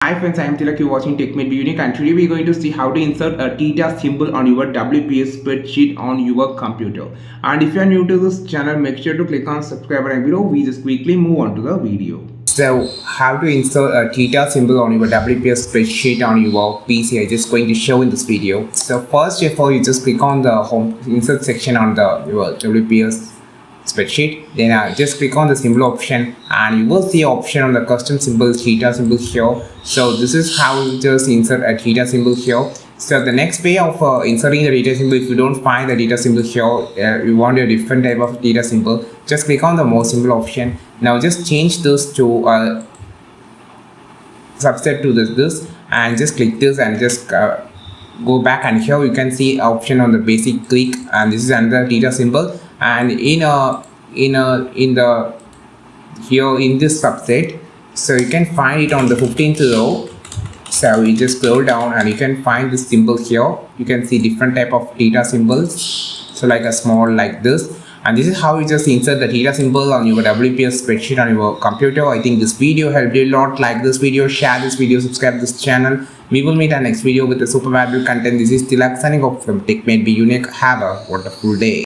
Hi friends, I am Tilak. You're watching Tech Made Be Unique, and today we're going to see how to insert a theta symbol on your WPS spreadsheet on your computer. And if you are new to this channel, make sure to click on subscribe and below. We just quickly move on to the video. So how to insert a theta symbol on your WPS spreadsheet on your PC, I'm just going to show in this video. So first of all, you just click on the home insert section on your WPS spreadsheet. Then just click on the symbol option and you will see option on the custom symbol theta symbol here. So this is how you just insert a theta symbol here. So the next way of inserting the theta symbol, if you don't find the theta symbol here, you want a different type of theta symbol, just click on the more symbol option. Now just change this to subset to this and just click this and just go back, and here you can see option on the basic click, and this is another theta symbol. And in the here in this subset, so you can find it on the 15th row. So you just scroll down and you can find this symbol here. You can see different type of theta symbols, so like a small like this. And this is how you just insert the theta symbol on your WPS spreadsheet on your computer. I think this video helped you a lot. Like this video, share this video, subscribe to this channel. We will meet our next video with a super valuable content. This is Tilak signing off from Tech Made Be Unique. Have a wonderful day.